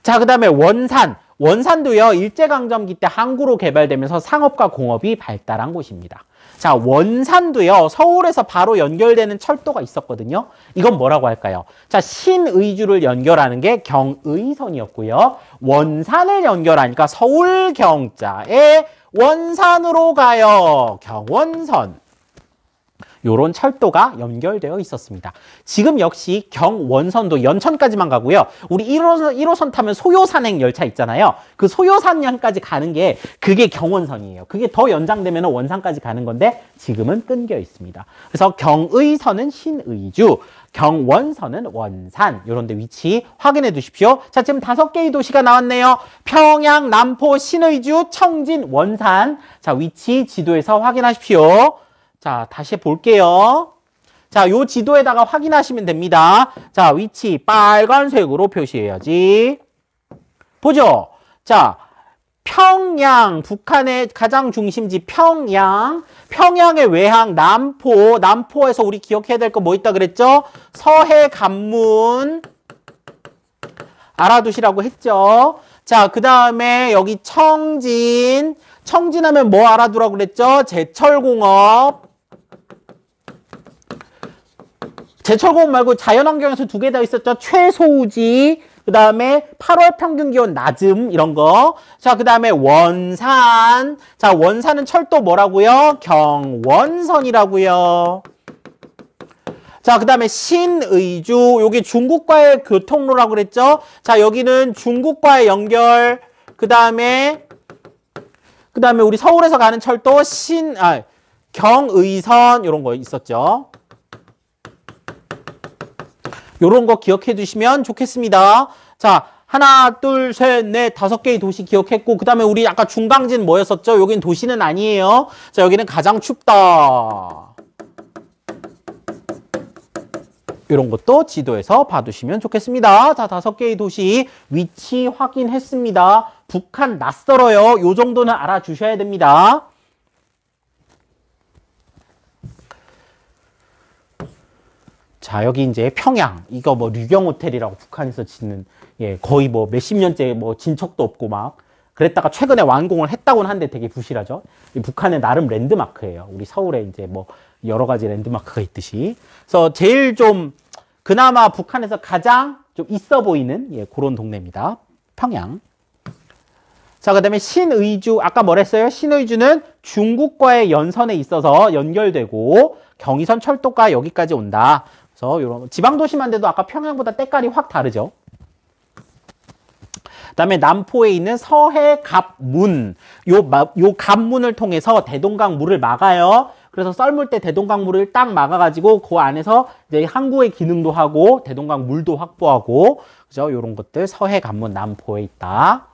자, 그 다음에 원산. 원산도요, 일제강점기 때 항구로 개발되면서 상업과 공업이 발달한 곳입니다. 자, 원산도요, 서울에서 바로 연결되는 철도가 있었거든요. 이건 뭐라고 할까요? 자, 신의주를 연결하는 게 경의선이었고요. 원산을 연결하니까 서울 경자에 원산으로 가요. 경원선. 요런 철도가 연결되어 있었습니다. 지금 역시 경원선도 연천까지만 가고요. 우리 1호선 타면 소요산행 열차 있잖아요. 그 소요산역까지 가는 게 그게 경원선이에요. 그게 더 연장되면 원산까지 가는 건데 지금은 끊겨 있습니다. 그래서 경의선은 신의주, 경원선은 원산. 요런 데 위치 확인해 두십시오. 자, 지금 5개의 도시가 나왔네요. 평양, 남포, 신의주, 청진, 원산. 자, 위치 지도에서 확인하십시오. 자, 다시 볼게요. 자, 요 지도에다가 확인하시면 됩니다. 자, 위치 빨간색으로 표시해야지. 보죠? 자, 평양, 북한의 가장 중심지 평양. 평양의 외항 남포. 남포에서 우리 기억해야 될 거 뭐 있다 그랬죠? 서해관문. 알아두시라고 했죠? 자, 그 다음에 여기 청진. 청진하면 뭐 알아두라고 그랬죠? 제철공업. 제철공업 말고 자연환경에서 2개 더 있었죠? 최소우지, 그 다음에 8월 평균기온 낮음, 이런 거. 자, 그 다음에 원산. 자, 원산은 철도 뭐라고요? 경원선이라고요. 자, 그 다음에 신의주. 여기 중국과의 교통로라고 그랬죠? 자, 여기는 중국과의 연결. 그 다음에 우리 서울에서 가는 철도 경의선, 이런 거 있었죠? 요런 거 기억해 두시면 좋겠습니다. 자, 하나, 둘, 셋, 넷, 5개의 도시 기억했고, 그 다음에 우리 아까 중강진 뭐였었죠? 여긴 도시는 아니에요. 자, 여기는 가장 춥다. 이런 것도 지도에서 봐두시면 좋겠습니다. 자, 5개의 도시 위치 확인했습니다. 북한 낯설어요. 요 정도는 알아주셔야 됩니다. 자, 여기 이제 평양. 이거 뭐 류경호텔이라고 북한에서 짓는, 예, 거의 뭐 몇십 년째 뭐 진척도 없고 막 그랬다가 최근에 완공을 했다고는 한데 되게 부실하죠. 이 북한의 나름 랜드마크예요. 우리 서울에 이제 뭐 여러 가지 랜드마크가 있듯이. 그래서 제일 좀 그나마 북한에서 가장 좀 있어 보이는, 예, 그런 동네입니다. 평양. 자, 그 다음에 신의주. 아까 뭐랬어요? 신의주는 중국과의 연선에 있어서 연결되고 경의선 철도가 여기까지 온다. 그래서 이런 지방도시만 돼도 아까 평양보다 때깔이 확 다르죠. 그 다음에 남포에 있는 서해갑문. 요 갑문을 통해서 대동강 물을 막아요. 그래서 썰물 때 대동강 물을 딱 막아가지고 그 안에서 이제 항구의 기능도 하고 대동강 물도 확보하고, 그죠? 요런 것들 서해갑문 남포에 있다.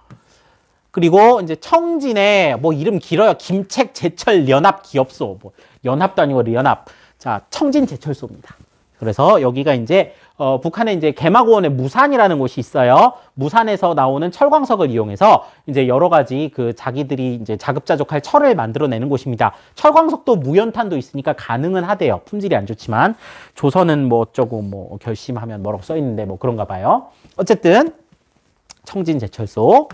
그리고 이제 청진에 뭐 이름 길어요. 김책 제철 연합 기업소. 뭐 연합도 아니고 연합. 자, 청진 제철소입니다. 그래서 여기가 이제 북한에 이제 개마고원의 무산이라는 곳이 있어요. 무산에서 나오는 철광석을 이용해서 이제 여러 가지 그 자기들이 이제 자급자족할 철을 만들어내는 곳입니다. 철광석도 무연탄도 있으니까 가능은 하대요. 품질이 안 좋지만 조선은 뭐 어쩌고 뭐 결심하면 뭐라고 써 있는데 뭐 그런가 봐요. 어쨌든 청진 제철소.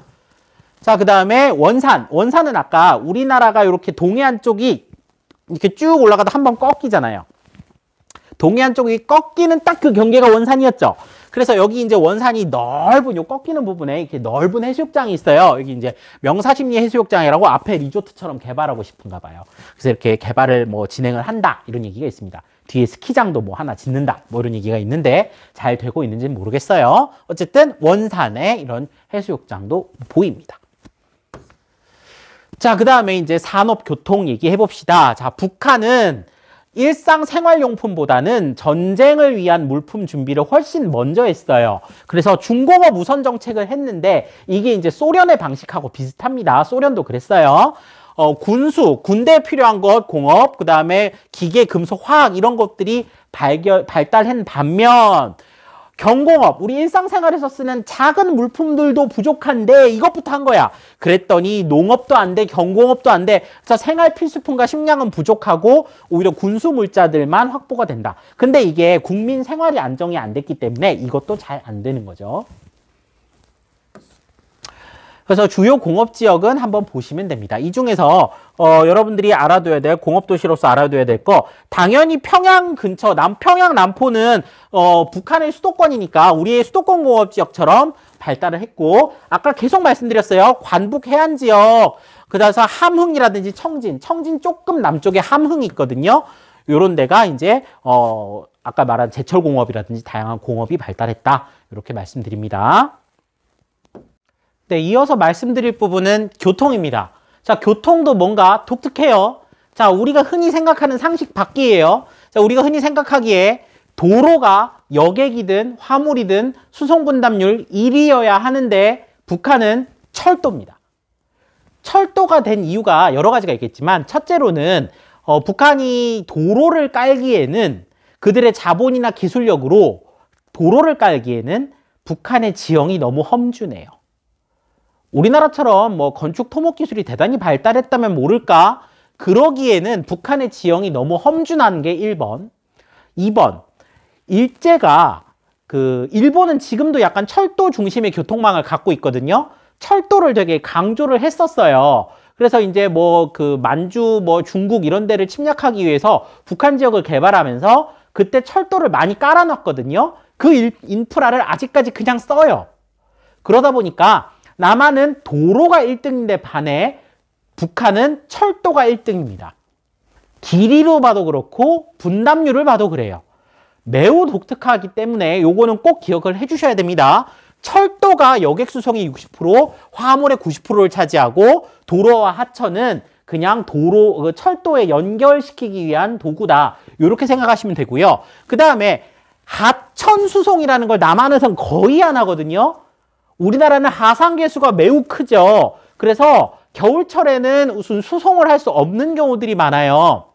자, 그 다음에 원산. 원산은 아까 우리나라가 이렇게 동해안 쪽이 이렇게 쭉 올라가다 한번 꺾이잖아요. 동해안 쪽이 꺾이는 딱 그 경계가 원산이었죠. 그래서 여기 이제 원산이 넓은 요 꺾이는 부분에 이렇게 넓은 해수욕장이 있어요. 여기 이제 명사심리 해수욕장이라고 앞에 리조트처럼 개발하고 싶은가 봐요. 그래서 이렇게 개발을 뭐 진행을 한다, 이런 얘기가 있습니다. 뒤에 스키장도 뭐 하나 짓는다, 뭐 이런 얘기가 있는데 잘 되고 있는지는 모르겠어요. 어쨌든 원산에 이런 해수욕장도 보입니다. 자, 그 다음에 이제 산업, 교통 얘기해 봅시다. 자, 북한은 일상생활용품보다는 전쟁을 위한 물품 준비를 훨씬 먼저 했어요. 그래서 중공업 우선 정책을 했는데 이게 이제 소련의 방식하고 비슷합니다. 소련도 그랬어요. 군대에 필요한 것, 공업, 그 다음에 기계, 금속, 화학 이런 것들이 발달한 반면 경공업, 우리 일상생활에서 쓰는 작은 물품들도 부족한데 이것부터 한 거야. 그랬더니 농업도 안 돼, 경공업도 안 돼. 그래서 생활 필수품과 식량은 부족하고 오히려 군수 물자들만 확보가 된다. 근데 이게 국민 생활이 안정이 안 됐기 때문에 이것도 잘 안 되는 거죠. 그래서 주요 공업지역은 한번 보시면 됩니다. 이 중에서 여러분들이 알아둬야 될 공업도시로서 알아둬야 될 거 당연히 평양 근처 남평양 남포는 북한의 수도권이니까 우리의 수도권 공업지역처럼 발달을 했고 아까 계속 말씀드렸어요. 관북 해안지역 그다음에 함흥이라든지 청진 조금 남쪽에 함흥이 있거든요. 요런 데가 이제 아까 말한 제철공업이라든지 다양한 공업이 발달했다. 이렇게 말씀드립니다. 네, 이어서 말씀드릴 부분은 교통입니다. 자, 교통도 뭔가 독특해요. 자, 우리가 흔히 생각하는 상식 밖이에요. 자, 우리가 흔히 생각하기에 도로가 여객이든 화물이든 수송분담률 1위여야 하는데 북한은 철도입니다. 철도가 된 이유가 여러 가지가 있겠지만 첫째로는 북한이 도로를 깔기에는 그들의 자본이나 기술력으로 도로를 깔기에는 북한의 지형이 너무 험준해요. 우리나라처럼 뭐 건축 토목 기술이 대단히 발달했다면 모를까? 그러기에는 북한의 지형이 너무 험준한 게 1번. 2번. 일제가 일본은 지금도 약간 철도 중심의 교통망을 갖고 있거든요. 철도를 되게 강조를 했었어요. 그래서 이제 만주, 중국 이런 데를 침략하기 위해서 북한 지역을 개발하면서 그때 철도를 많이 깔아놨거든요. 그 인프라를 아직까지 그냥 써요. 그러다 보니까 남한은 도로가 1등인데 반해 북한은 철도가 1등입니다. 길이로 봐도 그렇고 분담률을 봐도 그래요. 매우 독특하기 때문에 요거는 꼭 기억을 해주셔야 됩니다. 철도가 여객 수송이 60%, 화물의 90%를 차지하고 도로와 하천은 그냥 철도에 연결시키기 위한 도구다. 이렇게 생각하시면 되고요. 그 다음에 하천 수송이라는 걸 남한에선 거의 안 하거든요. 우리나라는 하상 개수가 매우 크죠. 그래서 겨울철에는 무슨 수송을 할 수 없는 경우들이 많아요.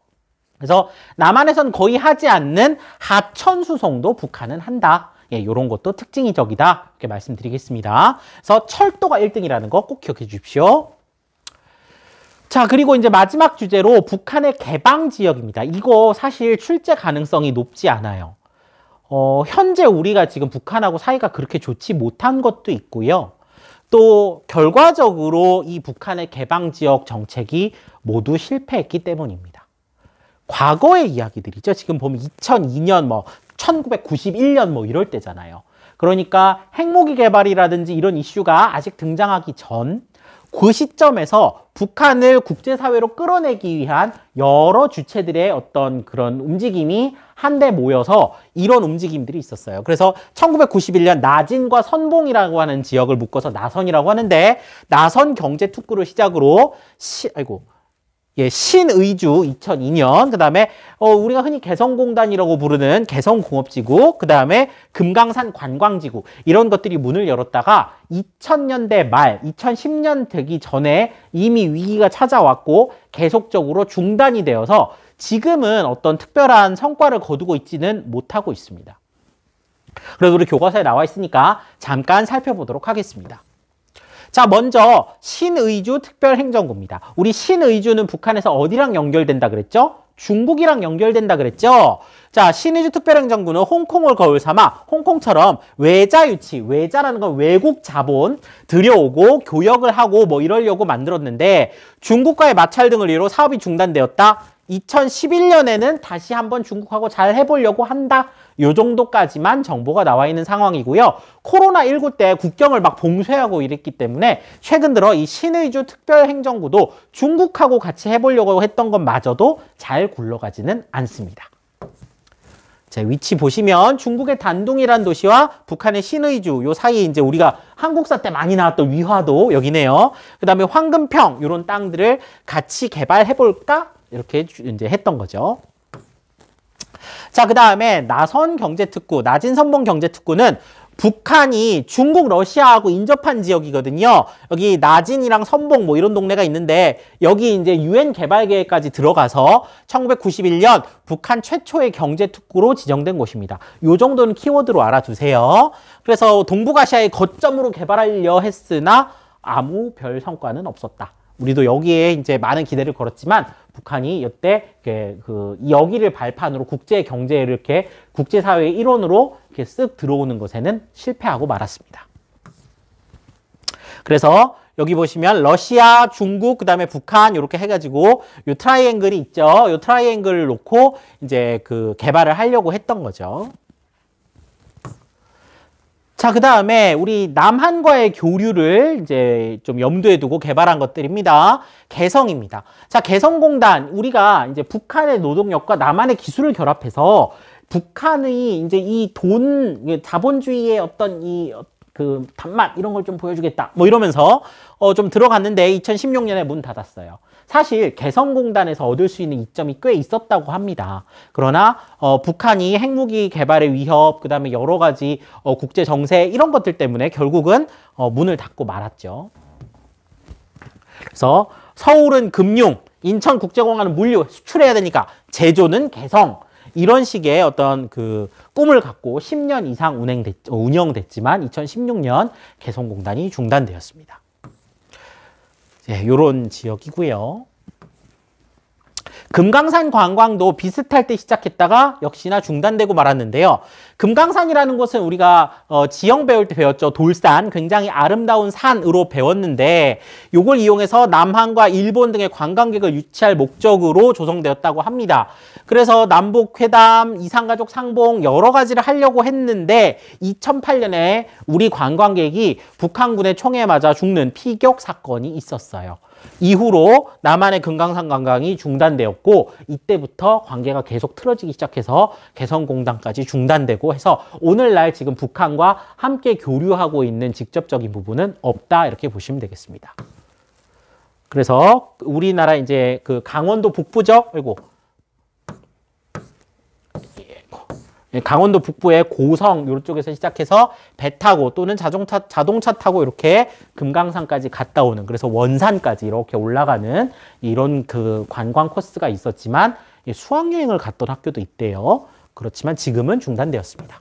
그래서 남한에선 거의 하지 않는 하천 수송도 북한은 한다. 예, 이런 것도 특징이적이다. 이렇게 말씀드리겠습니다. 그래서 철도가 1등이라는 거 꼭 기억해 주십시오. 자, 그리고 이제 마지막 주제로 북한의 개방 지역입니다. 이거 사실 출제 가능성이 높지 않아요. 현재 우리가 지금 북한하고 사이가 그렇게 좋지 못한 것도 있고요. 또 결과적으로 이 북한의 개방 지역 정책이 모두 실패했기 때문입니다. 과거의 이야기들이죠. 지금 보면 2002년 1991년 이럴 때잖아요. 그러니까 핵무기 개발이라든지 이런 이슈가 아직 등장하기 전 그 시점에서 북한을 국제사회로 끌어내기 위한 여러 주체들의 어떤 그런 움직임이 한데 모여서 이런 움직임들이 있었어요. 그래서 1991년 나진과 선봉이라고 하는 지역을 묶어서 나선이라고 하는데 나선 경제특구를 시작으로 신의주 2002년, 그 다음에 우리가 흔히 개성공단이라고 부르는 개성공업지구, 그 다음에 금강산 관광지구 이런 것들이 문을 열었다가 2000년대 말, 2010년 되기 전에 이미 위기가 찾아왔고 계속적으로 중단이 되어서 지금은 어떤 특별한 성과를 거두고 있지는 못하고 있습니다. 그래도 우리 교과서에 나와 있으니까 잠깐 살펴보도록 하겠습니다. 자, 먼저 신의주 특별행정구입니다. 우리 신의주는 북한에서 어디랑 연결된다 그랬죠? 중국이랑 연결된다 그랬죠? 자, 신의주 특별행정구는 홍콩을 거울 삼아 홍콩처럼 외자 유치, 외자라는 건 외국 자본 들여오고 교역을 하고 이러려고 만들었는데 중국과의 마찰 등을 이유로 사업이 중단되었다. 2011년에는 다시 한번 중국하고 잘 해보려고 한다. 요 정도까지만 정보가 나와 있는 상황이고요. 코로나19 때 국경을 막 봉쇄하고 이랬기 때문에 최근 들어 이 신의주 특별행정구도 중국하고 같이 해보려고 했던 것마저도 잘 굴러가지는 않습니다. 자, 위치 보시면 중국의 단둥이란 도시와 북한의 신의주 요 사이에 이제 우리가 한국사 때 많이 나왔던 위화도 여기네요. 그 다음에 황금평 이런 땅들을 같이 개발해볼까? 이렇게 이제 했던 거죠. 자, 그 다음에 나선 경제특구, 나진선봉 경제특구는 북한이 중국, 러시아하고 인접한 지역이거든요. 여기 나진이랑 선봉 이런 동네가 있는데 여기 이제 유엔 개발 계획까지 들어가서 1991년 북한 최초의 경제특구로 지정된 곳입니다. 요 정도는 키워드로 알아두세요. 그래서 동북아시아의 거점으로 개발하려 했으나 아무 별 성과는 없었다. 우리도 여기에 이제 많은 기대를 걸었지만 북한이 이때 여기를 발판으로 국제 경제를 이렇게 국제사회의 일원으로 이렇게 쓱 들어오는 것에는 실패하고 말았습니다. 그래서 여기 보시면 러시아, 중국, 그 다음에 북한 이렇게 해가지고 요 트라이앵글이 있죠. 요 트라이앵글을 놓고 이제 그 개발을 하려고 했던 거죠. 자, 그 다음에 우리 남한과의 교류를 이제 좀 염두에 두고 개발한 것들입니다. 개성입니다. 자, 개성공단, 우리가 이제 북한의 노동력과 남한의 기술을 결합해서 북한의 이제 이 자본주의의 어떤 그 단맛 이런 걸 좀 보여주겠다. 뭐 이러면서 좀 들어갔는데 2016년에 문 닫았어요. 사실 개성공단에서 얻을 수 있는 이점이 꽤 있었다고 합니다. 그러나 북한이 핵무기 개발의 위협, 그 다음에 여러 가지 국제 정세 이런 것들 때문에 결국은 문을 닫고 말았죠. 그래서 서울은 금융, 인천국제공항은 물류, 수출해야 되니까 제조는 개성. 이런 식의 어떤 그 꿈을 갖고 10년 이상 운영됐지만 2016년 개성공단이 중단되었습니다. 네, 요런 지역이고요. 금강산 관광도 비슷할 때 시작했다가 역시나 중단되고 말았는데요. 금강산이라는 곳은 우리가 지형 배울 때 배웠죠. 돌산, 굉장히 아름다운 산으로 배웠는데 요걸 이용해서 남한과 일본 등의 관광객을 유치할 목적으로 조성되었다고 합니다. 그래서 남북회담, 이산가족 상봉 여러 가지를 하려고 했는데 2008년에 우리 관광객이 북한군의 총에 맞아 죽는 피격 사건이 있었어요. 이후로 남한의 금강산 관광이 중단되었고 이때부터 관계가 계속 틀어지기 시작해서 개성공단까지 중단되고 해서 오늘날 지금 북한과 함께 교류하고 있는 직접적인 부분은 없다 이렇게 보시면 되겠습니다. 그래서 우리나라 이제 그 강원도 북부죠. 그리고 강원도 북부의 고성 이쪽에서 시작해서 배 타고 또는 자동차 타고 이렇게 금강산까지 갔다 오는, 그래서 원산까지 이렇게 올라가는 이런 그 관광 코스가 있었지만 수학여행을 갔던 학교도 있대요. 그렇지만 지금은 중단되었습니다.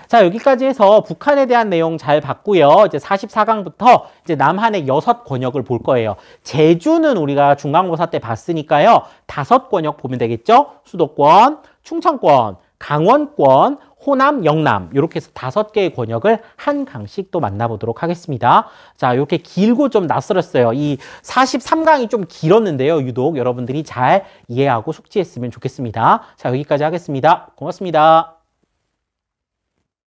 자, 여기까지 해서 북한에 대한 내용 잘 봤고요. 이제 44강부터 이제 남한의 6권역을 볼 거예요. 제주는 우리가 중간고사 때 봤으니까요. 5권역 보면 되겠죠? 수도권, 충청권, 강원권, 호남, 영남 이렇게 해서 5개의 권역을 한 강씩 또 만나보도록 하겠습니다. 자, 이렇게 길고 좀 낯설었어요. 이 43강이 좀 길었는데요. 유독 여러분들이 잘 이해하고 숙지했으면 좋겠습니다. 자, 여기까지 하겠습니다. 고맙습니다.